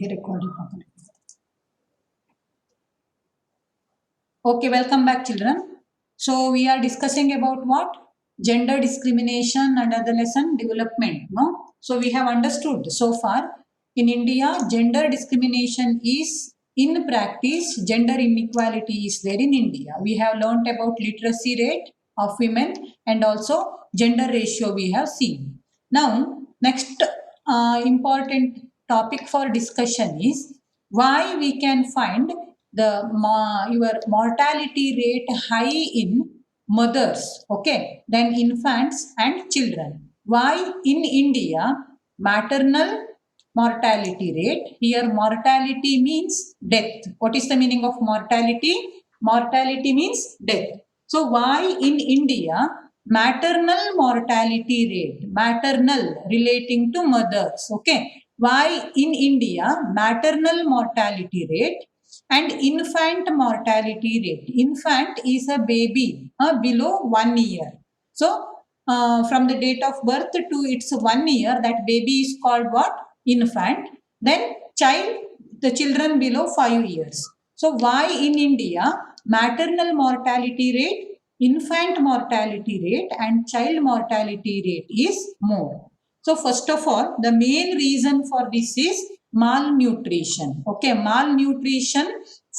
Get recorded properly. Okay, welcome back, children. So we are discussing about what? Gender discrimination and adolescent development. No. So we have understood so far. In India, gender discrimination is in practice. Gender inequality is there in India. We have learnt about literacy rate of women and also gender ratio we have seen. Now, next important topic for discussion is why we can find the your mortality rate high in mothers, okay, than infants and children. Why in India maternal mortality rate, here mortality means death. What is the meaning of mortality? Mortality means death. So why in India maternal mortality rate, maternal relating to mothers, okay, why in India maternal mortality rate and infant mortality rate. Infant is a baby below 1 year. So from the date of birth to its 1 year, that baby is called what? Infant. Then child, the children below 5 years. So why in India maternal mortality rate, infant mortality rate and child mortality rate is more? So first of all, the main reason for this is malnutrition. Okay, malnutrition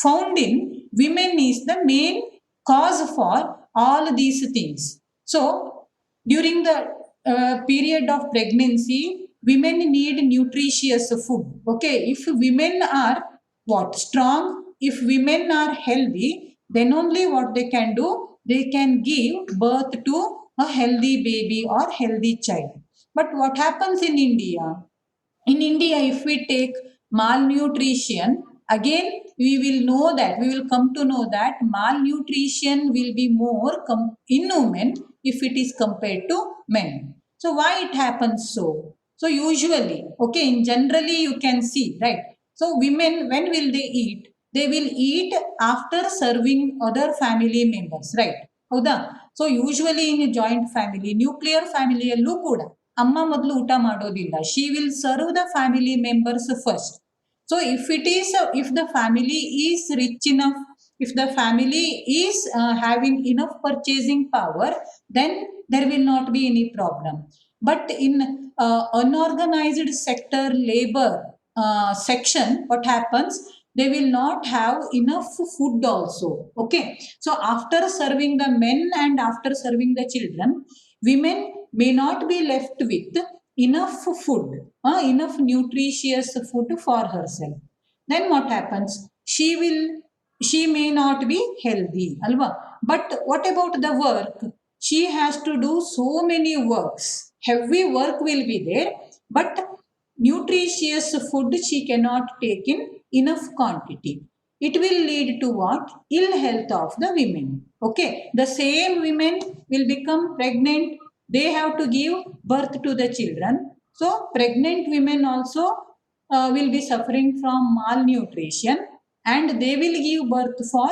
found in women is the main cause for all these things. So during the period of pregnancy, women need nutritious food. Okay, if women are what? Strong, if women are healthy, then only what they can do, they can give birth to a healthy baby or healthy child. But what happens in India? In India, if we take malnutrition, again we will know that, we will come to know that malnutrition will be more in women if it is compared to men. So why it happens so? So usually, okay, in generally you can see, right? So women, when will they eat? They will eat after serving other family members, right? ಹೌದಾ? So usually in joint family, nuclear ಫ್ಯಾಮಿಲಿಯಲ್ಲೂ ಕೂಡ ಅಮ್ಮ ಮೊದಲು ಊಟ ಮಾಡೋದಿಲ್ಲ. She will serve the family members first. So if it is, if the family is rich enough, if the family is having enough purchasing power, then there will not be any problem. But in unorganized sector labor section, what happens? They will not have enough food also. Okay, so after serving the men and after serving the children, women may not be left with enough food, enough nutritious food for herself. Then what happens? She may not be healthy, alva. But what about the work? She has to do so many works. Heavy work will be there, but nutritious food she cannot take in enough quantity. It will lead to what? Ill health of the women. Okay, the same women will become pregnant, they have to give birth to the children. So pregnant women also will be suffering from malnutrition, and they will give birth for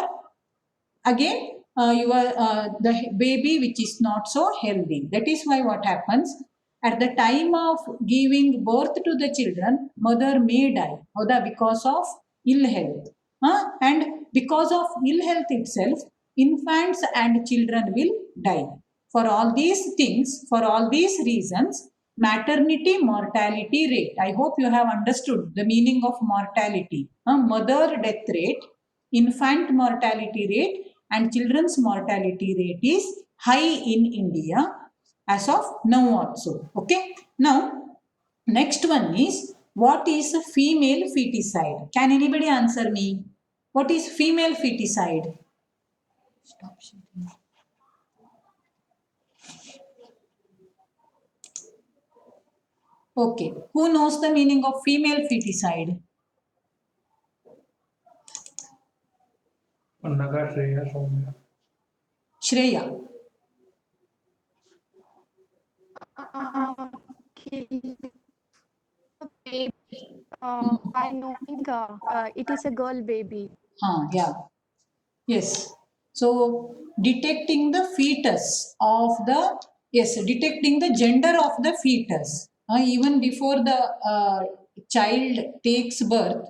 again your the baby which is not so healthy. That is why what happens, at the time of giving birth to the children, mother may die, because of ill health. And because of ill health itself, infants and children will die. For all these things, for all these reasons, maternity mortality rate, I hope you have understood the meaning of mortality. Mother death rate, infant mortality rate and children's mortality rate is high in India as of now also. Okay, now next one is, what is a female feticide? Can anybody answer me? What is female feticide? Stop shooting. Okay, who knows the meaning of female feticide? Shreya. I know it is a girl baby. Yeah. Yes. So detecting the fetus of the, yes, detecting the gender of the fetus. even before the child takes birth,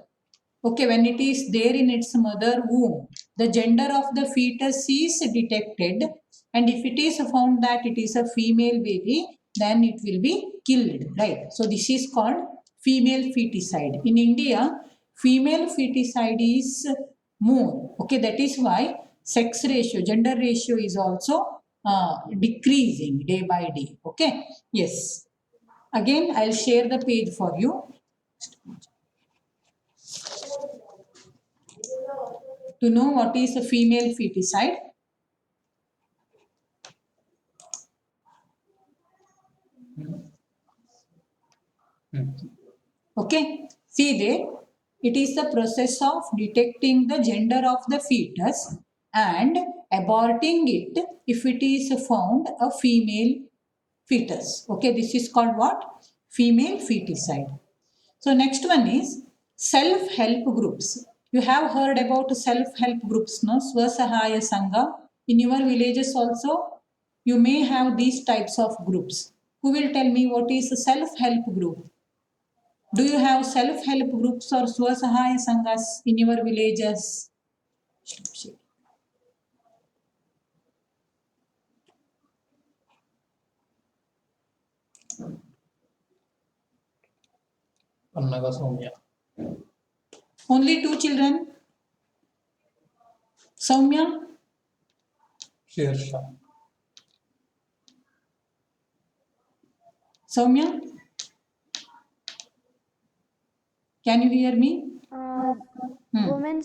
okay, when it is there in its mother womb, the gender of the fetus is detected, and if it is found that it is a female baby, then it will be killed, right? So this is called female feticide. In India, female feticide is more, okay, that is why sex ratio, gender ratio is also decreasing day by day, okay. Yes, again I'll share the page for you to know what is a female feticide. Okay, see there, it is the process of detecting the gender of the fetus and aborting it if it is found a female fetus. Okay, this is called what? Female feticide. So next one is self-help groups. You have heard about self-help groups, no? Swasahaya Sangha. In your villages also, you may have these types of groups. Who will tell me what is a self-help group? Do you have self-help groups or Swasahaya Sanghas in your villages? Pannaga Soumya. Only 2 children? Soumya? Shersha. Soumya? Can you hear me? Women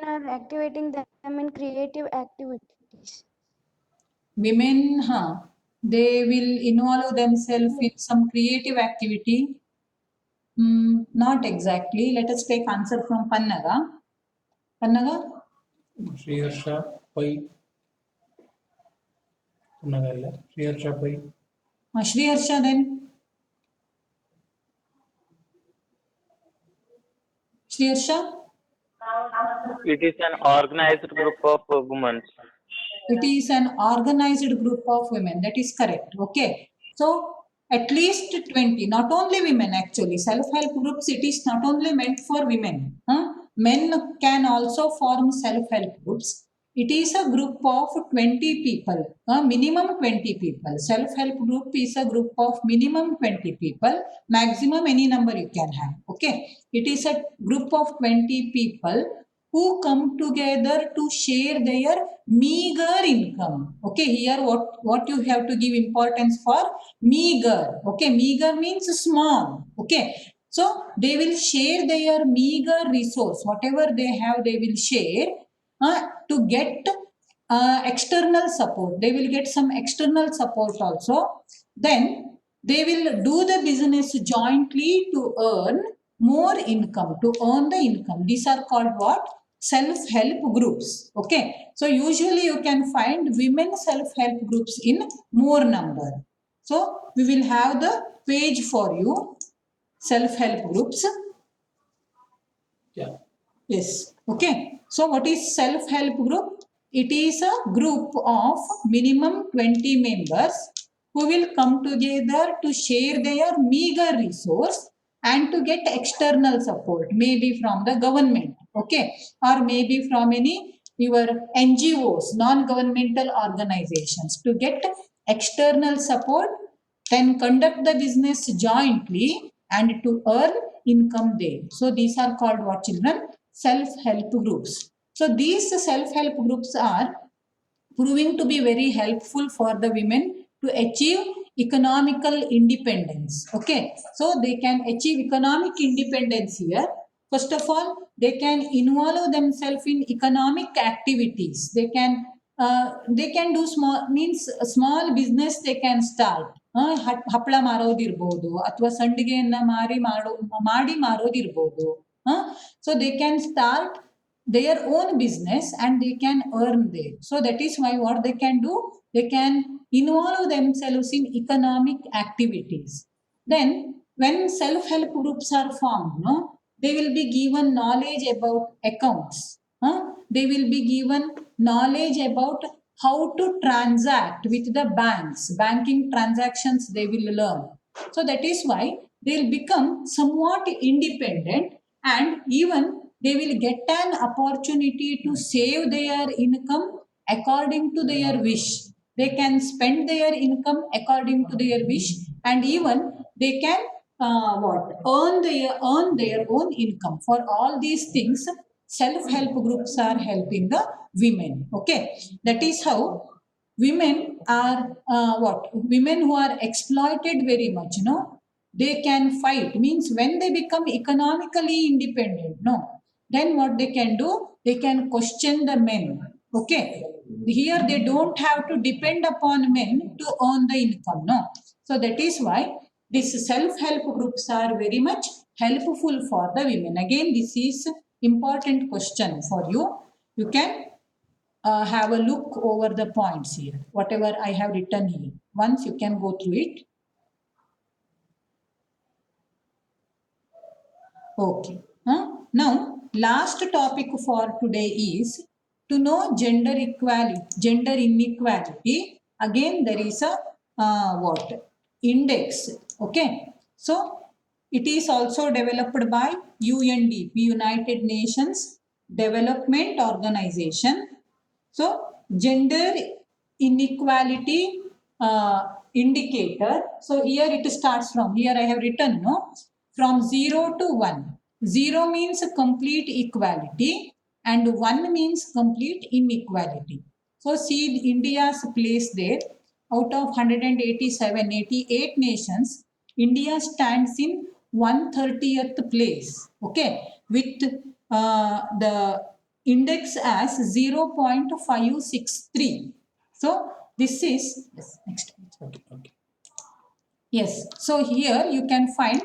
are activating them in creative activities. Women, they will involve themselves in some creative activity. Not exactly. Let us take answer from Pannaga. Pannaga? Shersha Pai. Pannagalla. Shersha Pai. Shri Harsha then? Shri Harsha? It is an organized group of women. It is an organized group of women. That is correct. Okay. So at least 20, not only women actually. Self-help groups, it is not only meant for women. Men can also form self-help groups. It is a group of 20 people, minimum 20 people. Self-help group is a group of minimum 20 people, maximum any number you can have. Okay. It is a group of 20 people who come together to share their meager income. Okay, here what you have to give importance for? Meager. Okay, meager means small. Okay, so they will share their meager resource, whatever they have, they will share to get external support. They will get some external support also. Then they will do the business jointly to earn more income, to earn the income. These are called what? Self-help groups. Okay, so usually you can find women self-help groups in more number. So we will have the page for you, self-help groups. Yeah. Yes. Okay. So what is self-help group? It is a group of minimum 20 members who will come together to share their meager resource and to get external support, maybe from the government, okay, or maybe from any your NGOs, non-governmental organizations, to get external support, then conduct the business jointly and to earn income there. So these are called what, children? Self-help groups. So these self-help groups are proving to be very helpful for the women to achieve economical independence. Okay, so they can achieve economic independence here. First of all, they can involve themselves in economic activities. They can do small business they can start. ಹಪ್ಪಳ ಮಾರೋದಿರ್ಬೋದು ಅಥವಾ ಸಂಡಿಗೆಯನ್ನ ಮಾಡಿ ಮಾರೋದಿರ್ಬೋದು. So they can start their own business and they can earn there. So that is why what they can do, they can involve themselves in economic activities. Then when self-help groups are formed, they will be given knowledge about accounts. They will be given knowledge about how to transact with the banks, banking transactions they will learn. So that is why they'll become somewhat independent, and even they will get an opportunity to save their income according to their wish. They can spend their income according to their wish, and even they can earn their own income. For all these things, self-help groups are helping the women. Okay, that is how women are women who are exploited very much. They can fight. Means when they become economically independent, then what they can do? They can question the men. Okay, here they don't have to depend upon men to earn the income. No, so that is why these self-help groups are very much helpful for the women. Again, this is important question for you. You can have a look over the points here, whatever I have written here. Once you can go through it. Okay. Now, last topic for today is to know gender equality, gender inequality. Again, there is a index. Okay. So, it is also developed by UNDP, United Nations Development Organization. So, gender inequality indicator. So, here it starts from, here I have written, from 0 to 1. 0 means complete equality and 1 means complete inequality. So, see India's place there. Out of 187, 88 nations, India stands in 130th place. Okay, with the index as 0.563. So this is, yes, next. Okay. Yes, so here you can find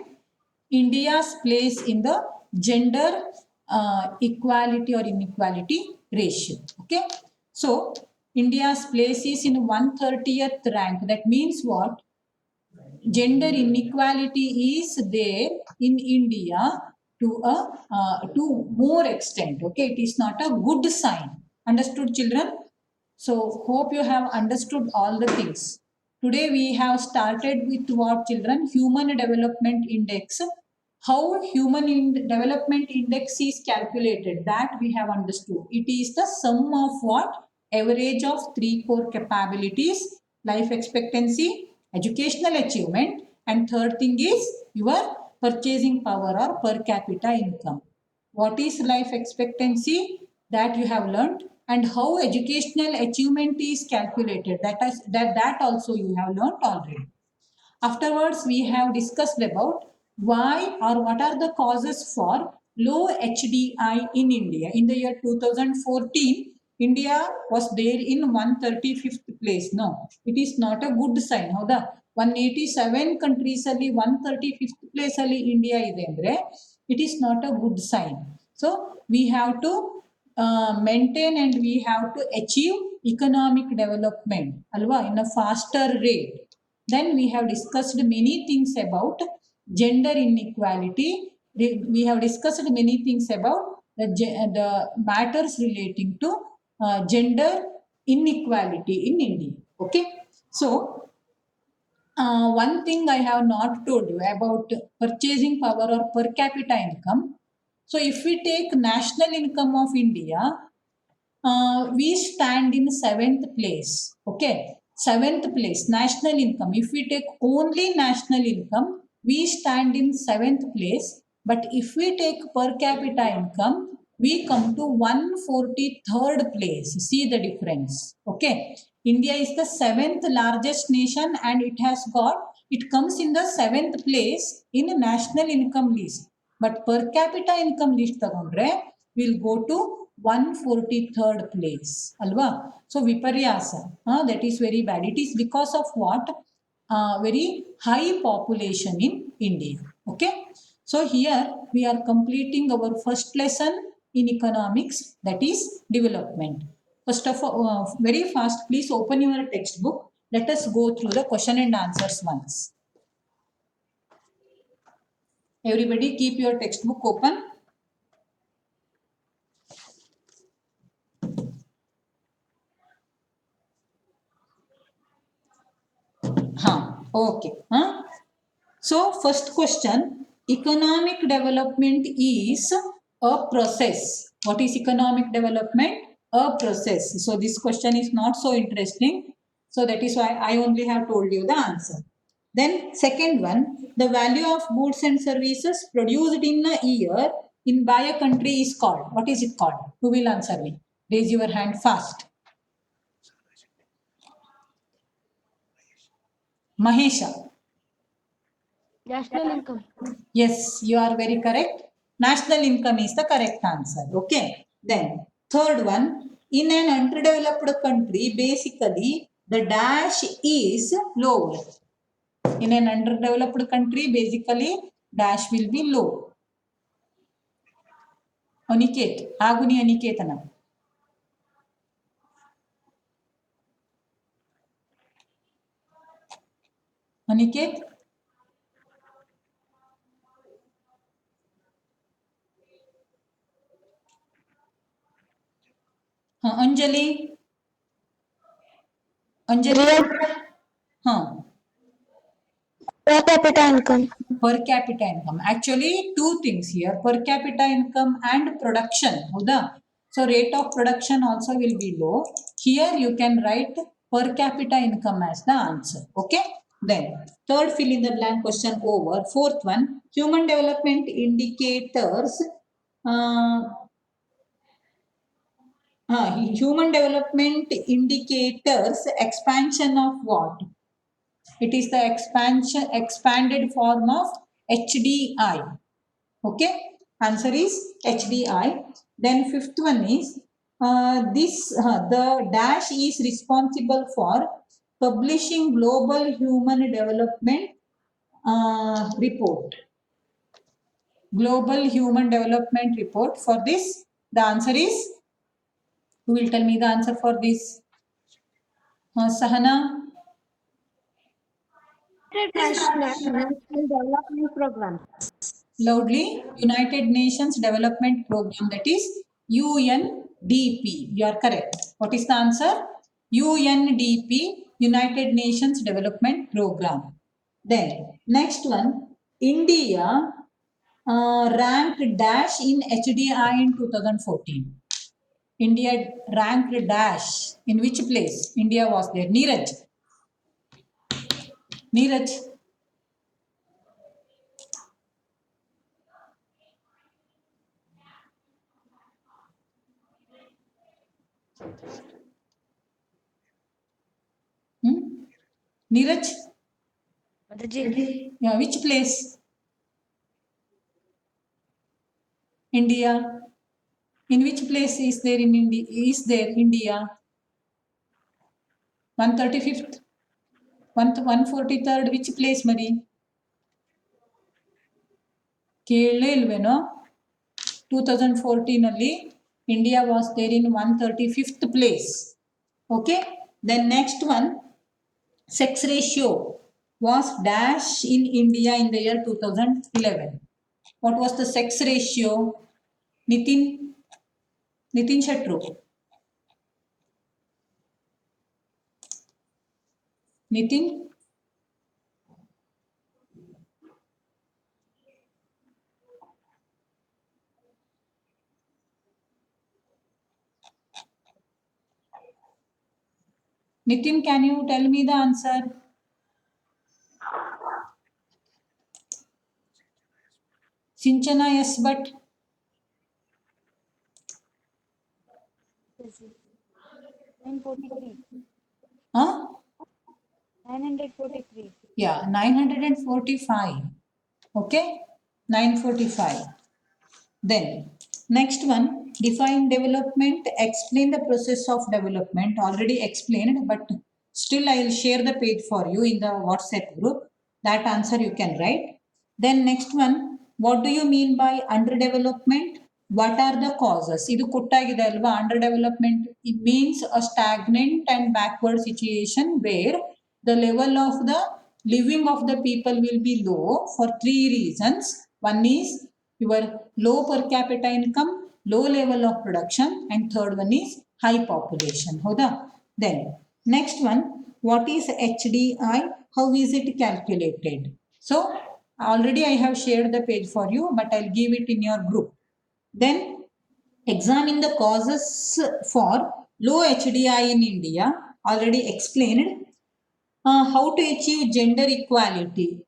India's place in the gender equality or inequality ratio. Okay, so India's place is in 130th rank. That means what? Gender inequality is there in India to more extent. Okay, it is not a good sign. Understood, children? So hope you have understood all the things. Today we have started with what, children? Human Development Index. How Development Index is calculated, that we have understood. It is the sum of what? Average of 3 core capabilities: life expectancy, educational achievement, and third thing is your purchasing power or per capita income. What is life expectancy? That you have learned. And how educational achievement is calculated, that also you have learned already. Afterwards, we have discussed about why or what are the causes for low HDI in India. In the year 2014, India was there in 135th place. No, it is not a good sign. How the 187 countries ಅಲ್ಲಿ 135th place ಅಲ್ಲಿ India ಇದೆ ಅಂದ್ರೆ it is not a good sign. So we have to maintain and we have to achieve economic development alwa in a faster rate. Then we have discussed many things about gender inequality. We have discussed many things about the matters relating to gender inequality in India. Okay, so one thing I have not told you about purchasing power or per capita income. So if we take national income of India, we stand in 7th place. Okay, 7th place, national income. If we take only national income, we stand in 7th place. But if we take per capita income, we come to 143rd place. See the difference. Okay, India is the 7th largest nation and it comes in the 7th place in national income list. But per capita income list tagondre will go to 143rd place. Alva? So viparyasa. That is very bad. It is because of what? Very high population in India. Okay. So here we are completing our first lesson in economics, that is development. First of all, very fast, please open your textbook. Let us go through the question and answers once. Everybody keep your textbook open. Okay. So first question, economic development is a process. What is economic development? A process. So this question is not so interesting. So that is why I only have told you the answer. Then second one, the value of goods and services produced in a year in by a country is called. What is it called? Who will answer me? Raise your hand fast. Mahesha. National income. Yes, you are very correct. National income is the correct answer. Okay. Then third one, in an underdeveloped country, basically the dash is lower. In an underdeveloped country, basically dash will be low. Aniket, Aguni Aniketana. Aniket, Anjali, Anjali, Per capita income. per capita income. Actually, two things here, per capita income and production. So rate of production also will be low. Here you can write per capita income as the answer. Okay. Then third fill in the blank question over. Fourth one, human development indicators. Human development indicators expansion of what? It is the expanded form of HDI. Okay, answer is HDI. Then fifth one is the dash is responsible for publishing global human development report. Global human development report. For this, the answer is, who will tell me the answer for this? Sahana. National Development Program. Loudly, United Nations Development Program, that is UNDP. You are correct. What is the answer? UNDP, United Nations Development Program. Then next one, India ranked dash in HDI in 2014. India ranked dash in which place? India was there. Neeraj. Neeraj. Neeraj? Yeah, which place? India. In which place is there in India? Is there India? 135th? 143rd, which place, Mari? Kerala ilveno? 2014 ಅಲ್ಲಿ India was there in 135th place. Okay. Then next one, sex ratio was dash in India in the year 2011. What was the sex ratio? Nitin Shetru. Nitin? Nitin, can you tell me the answer? Sinchana, yes, but 943. huh? 943. Yeah, 945. Okay, 945. Then next one, define development, explain the process of development. Already explained, but still I will share the page for you in the WhatsApp group. That answer you can write. Then next one, what do you mean by underdevelopment? What are the causes? Idu kottagide alva, underdevelopment, it means a stagnant and backward situation where the level of the living of the people will be low for three reasons. One is your low per capita income, low level of production, and third one is high population. Then next one, what is HDI, how is it calculated. So already I have shared the page for you, but I'll give it in your group. Then examine the causes for low HDI in India, already explained. How to achieve gender equality.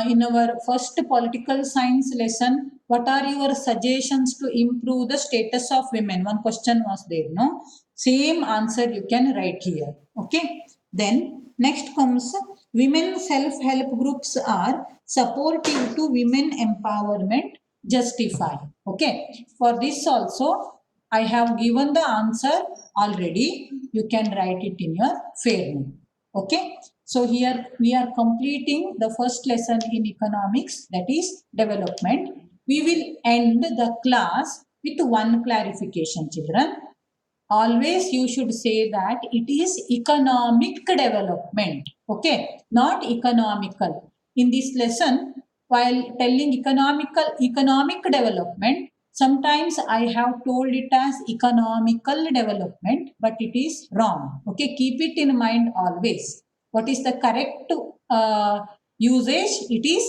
In our first political science lesson, what are your suggestions to improve the status of women? One question was there, no? Same answer you can write here. Okay. Then next comes women self-help groups are supportive to women empowerment. Justify. Okay. For this also, I have given the answer already. You can write it in your fair note. Okay. So here we are completing the first lesson in economics, that is development. We will end the class with one clarification, children. Always you should say that it is economic development, okay, not economical. In this lesson, while telling economic development, sometimes I have told it as economical development, but it is wrong. Okay, keep it in mind always. What is the correct usage? It is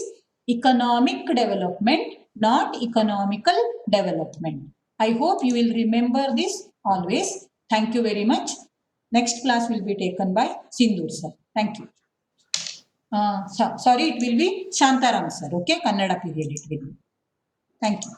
economic development, not economical development. I hope you will remember this always. Thank you very much. Next class will be taken by Sindur sir. Thank you. Sorry, it will be Shantaram sir. Okay, Kannada period it will be. Thank you.